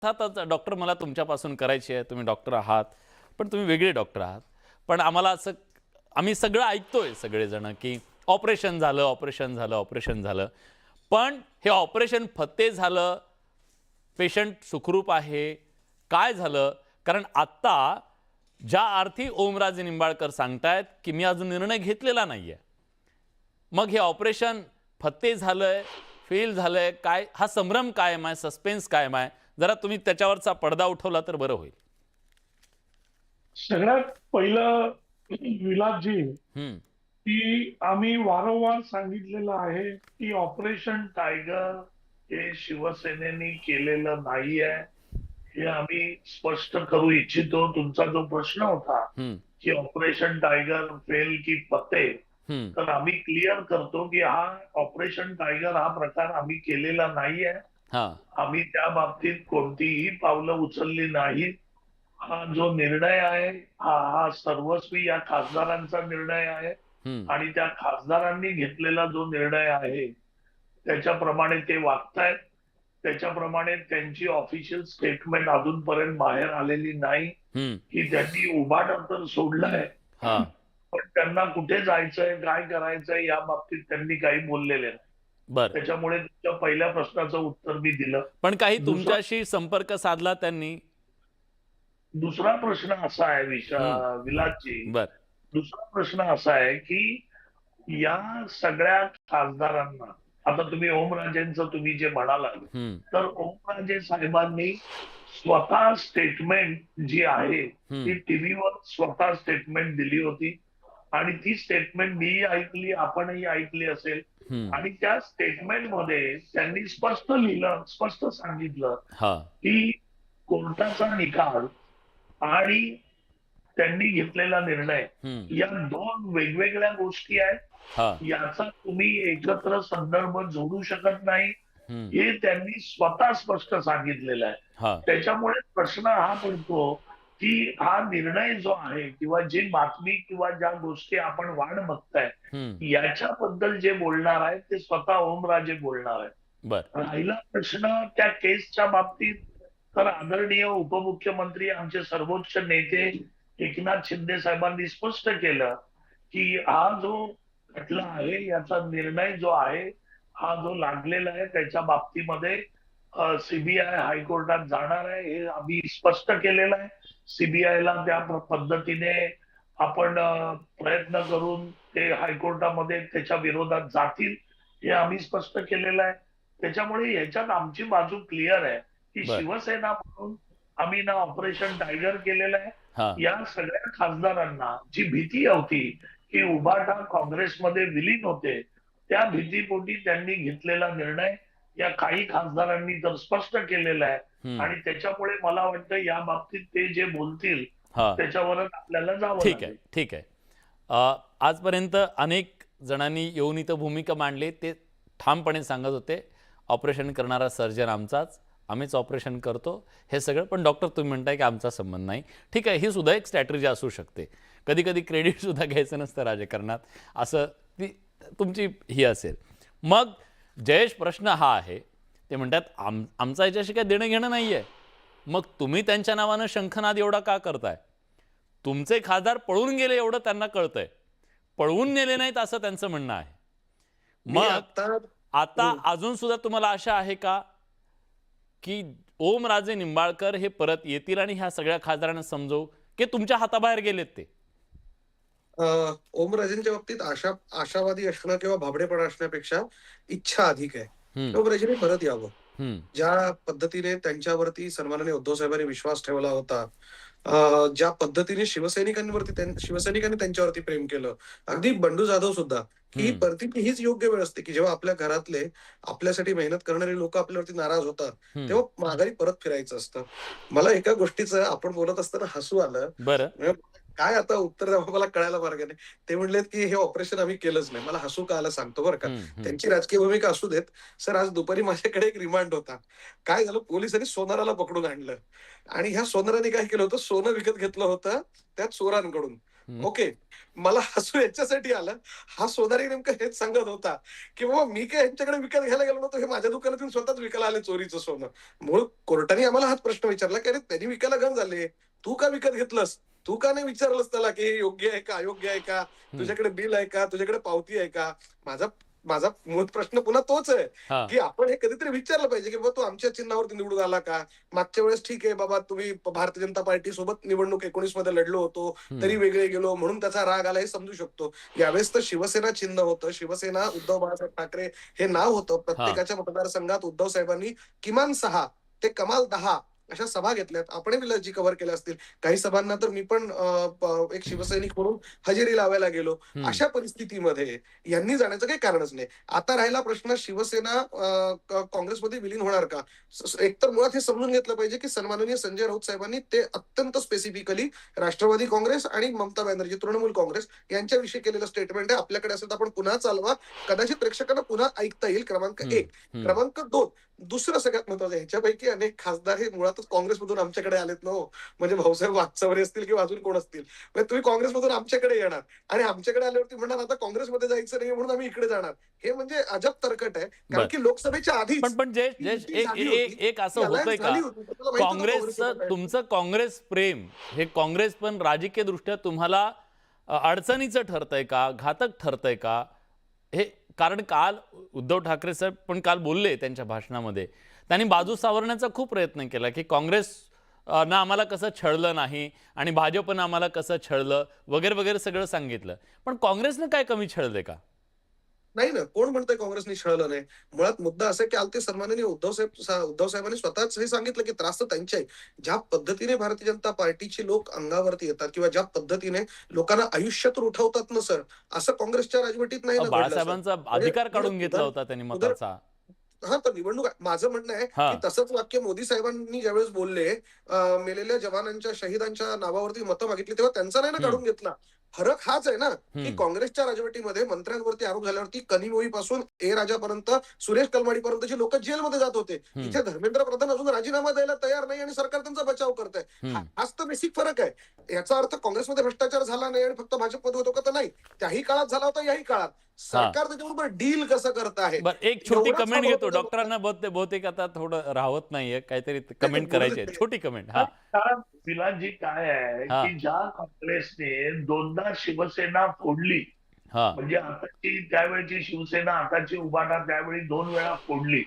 अर्थातच डॉक्टर मला तुमच्यापासून करायची आहे, तुम्ही डॉक्टर आहात, पण तुम्ही वेगळे डॉक्टर आहात. पण आम्हाला असं आम्ही सगळं ऐकतोय सगळेजण, की ऑपरेशन झालं, ऑपरेशन झालं, ऑपरेशन झालं. पण हे ऑपरेशन फत्ते झालं, पेशंट सुखरूप आहे, काय झालं? कारण आत्ता ज्या अर्थी ओमराजे निंबाळकर सांगतायत, की मी अजून निर्णय घेतलेला नाहीये. मग हे ऑपरेशन फत्ते झालंय, फेल झालंय, काय हा संभ्रम कायम आहे, सस्पेन्स कायम आहे. जरा तुम्ही त्याच्यावरचा पडदा उठवला तर बरं होईल. सगळ्यात पहिलं विलासजी, हम्म. की आम्ही वारंवार सांगितलेलं आहे की ऑपरेशन टायगर हे शिवसेनेने केलेलं नाहीये. हे आम्ही स्पष्ट करू इच्छितो. तुमचा जो प्रश्न होता हम्म. की ऑपरेशन टायगर फेल की पते, हम्म. तर आम्ही क्लिअर करतो की हा ऑपरेशन टायगर हा प्रकार आम्ही केलेला नाहीये. हा. आम्ही त्या बाबतीत कोणतीही पावलं उचलली नाहीत. हा जो निर्णय आहे हा सर्वस्वी या खासदारांचा निर्णय आहे हम्म. आणि त्या खासदारांनी घेतलेला जो निर्णय आहे त्याच्याप्रमाणे ते वागतायत. त्याच्याप्रमाणे त्यांची ऑफिशियल स्टेटमेंट अजूनपर्यंत बाहेर आलेली नाही हम्म. की त्यांनी उभाटा तर सोडलाय, हा. पण त्यांना कुठे जायचंय, काय करायचंय या बाबतीत त्यांनी काही बोललेले नाही. बर. त्याच्यामुळे तुमच्या पहिल्या प्रश्नाचं उत्तर मी दिलं. पण काही दुसरा तुमच्याशी संपर्क साधला त्यांनी? दुसरा प्रश्न असा आहे हम्म. विलासजी, बर. दुसरा प्रश्न असा आहे की या सगळ्या खासदारांना, आता तुम्ही ओमराजेंचं तुम्ही जे म्हणालात, हम्म. तर ओमराजे साहेबांनी स्वतः स्टेटमेंट जी आहे ती हम्म. टीव्हीवर स्वतः स्टेटमेंट दिली होती आणि ती स्टेटमेंट मीही ऐकली, आपणही ऐकली असेल. हम्म. आणि त्या स्टेटमेंट मध्ये त्यांनी स्पष्ट लिहिलं, स्पष्ट सांगितलं हा. की कोर्टाचा निकाल आणि त्यांनी घेतलेला निर्णय हम्म. या दोन वेगवेगळ्या गोष्टी आहेत. हा. याचा तुम्ही एकत्र संदर्भ जोडू शकत नाही, हम्म. हे त्यांनी स्वतः स्पष्ट सांगितलेलं आहे. हा. त्याच्यामुळे प्रश्न हा पडतो की हा निर्णय जो आहे किंवा जी बातमी किंवा ज्या गोष्टी आपण वाट बघताय हम्म. याच्याबद्दल जे बोलणार आहे ते स्वतः ओमराजे बोलणार आहे. बर. राहिला प्रश्न त्या केसच्या बाबतीत, तर आदरणीय उपमुख्यमंत्री आमचे सर्वोच्च नेते एकनाथ शिंदे साहेबांनी स्पष्ट केलं की हा जो खटला आहे याचा निर्णय जो आहे हा जो लागलेला आहे त्याच्या बाबतीमध्ये सीबीआय हायकोर्टात जाणार आहे, हे आम्ही स्पष्ट केलेलं आहे. सीबीआयला त्या पद्धतीने आपण प्रयत्न करून ते हायकोर्टामध्ये त्याच्या विरोधात जातील, हे आम्ही स्पष्ट केलेलं आहे. त्याच्यामुळे ह्याच्यात आमची बाजू क्लिअर आहे की बर. शिवसेना म्हणून आम्ही ना ऑपरेशन टायगर केलेलं आहे. हा. या सगळ्या खासदारांना जी भीती होती की उभाटा काँग्रेसमध्ये विलीन होते, त्या भीतीपोटी त्यांनी घेतलेला निर्णय या काही खासदारांनी तर स्पष्ट केलेला आहे. हम्म. आणि त्याच्यामुळे मला वाटतं या बाबतीत ते जे बोलतील हा. त्याच्यावरच आपल्याला जावं ठीक आहे, लागेल. ठीक आहे. आजपर्यंत अनेक जणांनी येऊन इथं भूमिका मांडली, ते ठामपणे सांगत होते ऑपरेशन करणारा सर्जन आमचाच, आम्हीच ऑपरेशन करतो हे सगळं. पण डॉक्टर तुम्ही म्हणताय की आमचा संबंध नाही. ठीक आहे, ही सुद्धा एक स्ट्रॅटेजी असू शकते. कधी कधी क्रेडिटसुद्धा घ्यायचं नसतं राजकारणात, असं ती तुमची ही असेल. मग जयेश, प्रश्न हा आहे, ते म्हणतात आमचा याच्याशी काही देणं घेणं नाही आहे. मग तुम्ही त्यांच्या नावानं शंखनाद एवढा का करताय? तुमचे खासदार पळून गेले एवढं त्यांना कळतंय, पळवून नेले नाहीत असं त्यांचं म्हणणं आहे. मी मग आता अजून सुद्धा तुम्हाला आशा आहे का की ओमराजे निंबाळकर हे परत येतील आणि ह्या सगळ्या खासदारांना समजवू, की तुमच्या हाताबाहेर गेलेत ते? ओमराजेंच्या बाबतीत आशावादी असणं किंवा भाबडेपणा असण्यापेक्षा इच्छा अधिक आहे. ओमराजेंनी परत यावं. ज्या पद्धतीने त्यांच्यावरती सन्माननीय उद्धव साहेबांनी विश्वास ठेवला होता, ज्या पद्धतीने शिवसैनिकांनी त्यांच्यावरती प्रेम केलं, अगदी बंडू जाधव सुद्धा, ही परतीची हीच योग्य वेळ असते की जेव्हा आपल्या घरातले आपल्यासाठी मेहनत करणारे लोक आपल्यावरती नाराज होतात, तेव्हा माघारी परत फिरायचं असतं. मला एका गोष्टीचं आपण बोलत असताना हसू आलं. बरं. काय आता उत्तर द्यावं मला कळायला मार्ग नाही. ते म्हणलेत की हे ऑपरेशन आम्ही केलंच नाही. मला हसू का आलं सांगतो बरं का. त्यांची राजकीय भूमिका असू देत. सर, आज दुपारी माझ्याकडे एक रिमांड होता. काय झालं, पोलिसांनी सोनाराला पकडून आणलं आणि ह्या सोनाराने काय केलं होतं, सोनं विकत घेतलं होतं त्या चोरांकडून. ओके. मला हसू याच्यासाठी आलं, हा सोनारी नेमकं हेच सांगत होता, की बाबा मी काय यांच्याकडे विकत घ्यायला गेलो नव्हतो, हे माझ्या दुकानातून स्वतःच विकायला आले चोरीचं सोनं. म्हणून कोर्टाने आम्हाला हाच प्रश्न विचारला, की अरे त्यांनी विकायला गंज झाले, तू का विकत घेतलंस? तू का नाही विचारलंस त्याला, की हे योग्य आहे का, अयोग्य आहे का? तुझ्याकडे बिल आहे का? तुझ्याकडे पावती आहे का? माझा माझा मूळ प्रश्न पुन्हा तोच आहे, हा. की आपण हे कधीतरी विचारलं पाहिजे, की बाबा तू आमच्या चिन्हावरती निवडून आला का? मागच्या वेळेस ठीक आहे बाबा, तुम्ही भारतीय जनता पार्टी सोबत निवडणूक 19 मध्ये लढलो होतो, तरी वेगळे गेलो म्हणून त्याचा राग आला हे समजू शकतो. यावेळेस तर शिवसेना चिन्ह होतं, शिवसेना उद्धव बाळासाहेब ठाकरे हे नाव होतं. प्रत्येकाच्या मतदारसंघात उद्धव साहेबांनी किमान 6 ते कमाल 10 अशा सभा घेतल्यात. आपणही विलासजी कव्हर केल्या असतील. काही सभांना तर मी पण एक शिवसैनिक म्हणून हजेरी लावायला गेलो. अशा परिस्थितीमध्ये यांनी जाण्याचं काही कारणच नाही. आता राहिला प्रश्न, शिवसेना काँग्रेसमध्ये विलीन होणार का? एकतर मुळात हे समजून घेतलं पाहिजे, की सन्माननीय संजय राऊत साहेबांनी ते अत्यंत स्पेसिफिकली राष्ट्रवादी काँग्रेस आणि ममता बॅनर्जी तृणमूल काँग्रेस यांच्याविषयी केलेलं स्टेटमेंट आहे. आपल्याकडे असेल तर आपण पुन्हा चालवा, कदाचित प्रेक्षकांना पुन्हा ऐकता येईल. क्रमांक 1. क्रमांक 2, दुसरं सगळ्यात महत्वाचं, ह्याच्यापैकी अनेक खासदार हे मुळातच काँग्रेसमधून आमच्याकडे आलेत ना हो. म्हणजे भाऊसाहेब वागचौरे असतील किंवा अजून कोण असतील, म्हणजे तुम्ही काँग्रेसमधून आमच्याकडे येणार आणि आमच्याकडे आल्यावरती म्हणणार आता काँग्रेसमध्ये जायचं नाही म्हणून आम्ही इकडे जाणार. हे म्हणजे अजब तर्कट आहे, कारण की लोकसभेच्या आधीच पण जे एक असं होतंय का, काँग्रेसचं तुमचं काँग्रेस प्रेम हे काँग्रेस पण राजकीय दृष्ट्या तुम्हाला अडचणीचं ठरतंय का, घातक ठरतंय का? हे कारण काल उद्धव ठाकरे साहेब पण काल बोलले त्यांच्या भाषणामध्ये, त्यांनी बाजू सावरण्याचा खूप प्रयत्न केला, की काँग्रेस ना आम्हाला कसं छळलं नाही आणि भाजपनं आम्हाला कसं छळलं वगैरे वगैरे सगळं सांगितलं. पण काँग्रेसनं काय कमी छळलंय का? नाही ना, कोण म्हणतंय काँग्रेसने छळलं नाही? मुळात मुद्दा असा आहे, की आलते सन्माननीय उद्धव साहेबांनी स्वतःच हे सांगितलं, की त्रास तर त्यांचे आहे. ज्या पद्धतीने भारतीय जनता पार्टीचे लोक अंगावरती येतात किंवा ज्या पद्धतीने लोकांना आयुष्यातून उठवतात ना सर, असं काँग्रेसच्या राजवटीत नाही ना घडलं सर. बाळासाहेबांचा अधिकार काढून घेतला होता त्यांनी मताचा. हा तर निवडणूक माझं म्हणणं आहे, की तसंच वाक्य मोदी साहेबांनी ज्यावेळेस बोलले, मेलेल्या जवानांच्या शहीदांच्या नावावरती मतं मागितली, तेव्हा त्यांचा नाही ना काढून घेतला. फरक हाच आहे ना, की काँग्रेसच्या राजवटीमध्ये मंत्र्यांवरती आरोप झाल्यावरती कनिमोळीपासून ए राजापर्यंत, सुरेश कलमाडीपर्यंतची लोक जेलमध्ये जात होते. इथे धर्मेंद्र प्रधान अजून राजीनामा द्यायला तयार नाही आणि सरकार त्यांचा बचाव करत आहे. हाच तर बेसिक फरक आहे. याचा अर्थ काँग्रेसमध्ये भ्रष्टाचार झाला नाही आणि फक्त भाजपमध्ये होतो का, तर नाही. त्याही काळात झाला होता, याही काळात. सरकार त्याच्याबरोबर डील कसं करत आहे. एक छोटी कमेंट घेतो, डॉक्टरांना बहुतेक आता थोडं राहत नाहीये, काहीतरी कमेंट करायची आहे, छोटी कमेंट. हा, कारण विलासजी काय आहे, की ज्या काँग्रेसने 2दा शिवसेना फोडली, म्हणजे आताची त्यावेळेची शिवसेना, आताची उभाटा, त्यावेळी 2 वेळा फोडली.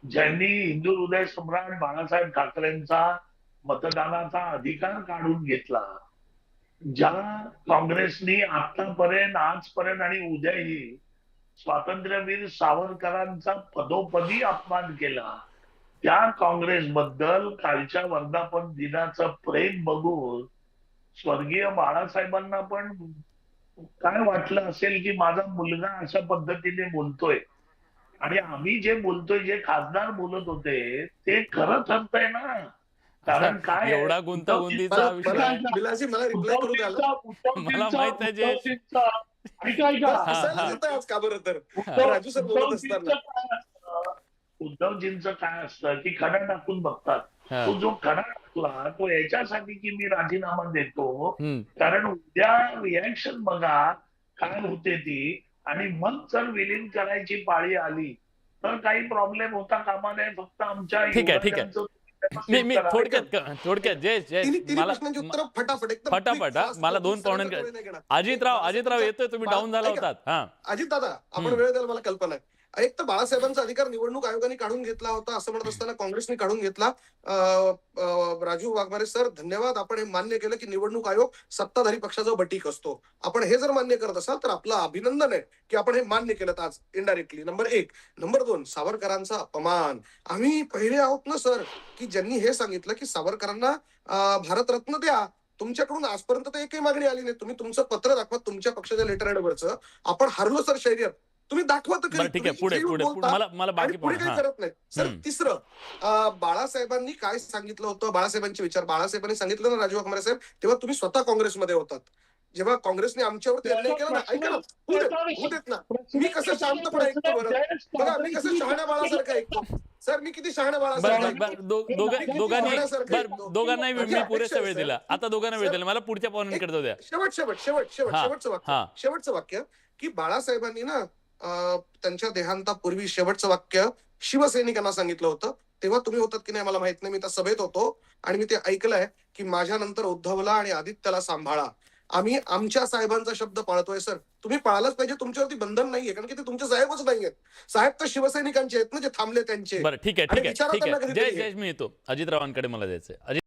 ज्यांनी हिंदू हृदय सम्राट बाळासाहेब ठाकरेंचा मतदानाचा अधिकार काढून घेतला, ज्या काँग्रेसनी आतापर्यंत, आजपर्यंत आणि उद्याही स्वातंत्र्यवीर सावरकरांचा पदोपदी अपमान केला, त्या काँग्रेसबद्दल कालच्या वर्धापन दिनाचं प्रेम बघून स्वर्गीय बाळासाहेबांना पण काय वाटलं असेल, की माझा मुलगा अशा पद्धतीने बोलतोय आणि आम्ही जे बोलतोय, जे खासदार बोलत होते ते खरं ठरतंय ना. कारण काय एवढा गुंतागुंतीचा विषय मला रिप्लाय करू द्याल, मला माहित आहे जे आज का बरं तर राजू सर बोलत असताना उद्धवजींचं काय असतं, की खडा टाकून बघतात. तो जो खडा टाकला तो याच्यासाठी, की मी राजीनामा देतो, कारण उद्या रिॲक्शन बघा काय होते ती, आणि मग जर विलीन करायची पाळी आली तर काही प्रॉब्लेम होता कामा नये. फक्त आमच्या ठीक आहे मी थोडक्यात फटाफट मला 2 पाहुण्यांकडे अजितराव येतोय, तुम्ही डाऊन झाला होतात. अजित दादा, आपण वेळ द्याल, मला कल्पना आहे. एक तर बाळासाहेबांचा अधिकार निवडणूक आयोगाने काढून घेतला होता असं म्हणत असताना काँग्रेसने काढून घेतला. राजू वाघमारे सर, धन्यवाद, आपण हे मान्य केलं की निवडणूक आयोग सत्ताधारी पक्षाचा बटीक असतो. आपण हे जर मान्य करत असाल तर आपलं अभिनंदन आहे की आपण हे मान्य केलं आज इनडायरेक्टली. नंबर 1. नंबर 2, सावरकरांचा अपमान. आम्ही पहिले आहोत ना सर, की ज्यांनी हे सांगितलं की सावरकरांना भारतरत्न द्या. तुमच्याकडून आजपर्यंत तर एकही मागणी आली नाही. तुम्ही तुमचं पत्र दाखवा तुमच्या पक्षाच्या लेटर हेडवरचं. आपण हरलो सर शर्यत, तुम्ही दाखवा तर खरी. ठीक आहे, पुढे मला बाकी पुढे काही करत नाही सर. तिसरं, बाळासाहेबांनी काय सांगितलं होतं, बाळासाहेबांचे विचार बाळासाहेबांनी सांगितलं ना राजू वाघमारे साहेब, तेव्हा तुम्ही स्वतः काँग्रेसमध्ये होतात. जेव्हा काँग्रेसने आमच्यावरती अन्याय केला ना, ऐका ना, होऊ देत ना, मी कसं शांतपणे ऐकतो बरं, बघा मी कसं शहाण्या बाळासारखं ऐकतो सर, मी किती शहाण्या बाळासारखं ऐकतो. दोघांनाही मी पुरेसा वेळ दिला, आता दोघांना वेळ दिला, मला पुढच्या पाहुण्यांकडे जाऊ द्या. शेवटचं वाक्य की बाळासाहेबांनी ना त्यांच्या देहांतापूर्वी शेवटचं वाक्य शिवसैनिकांना सांगितलं होतं, तेव्हा तुम्ही होतात की नाही मला माहित नाही, मी त्या सभेत होतो आणि मी ते ऐकलंय की माझ्यानंतर उद्धवला आणि आदित्यला सांभाळा. आम्ही आमच्या साहेबांचा शब्द पाळतोय सर, तुम्ही पाळायलाच पाहिजे, तुमच्यावरती बंधन नाहीये, कारण की ते तुमचे साहेबच नाहीयेत. साहेब तर शिवसैनिकांचे आहेत ना, जे थांबले त्यांचे. बरं ठीक आहे, ठीक आहे, ठीक आहे. जयेश, मी येतो. अजितरावांकडे मला जायचंय.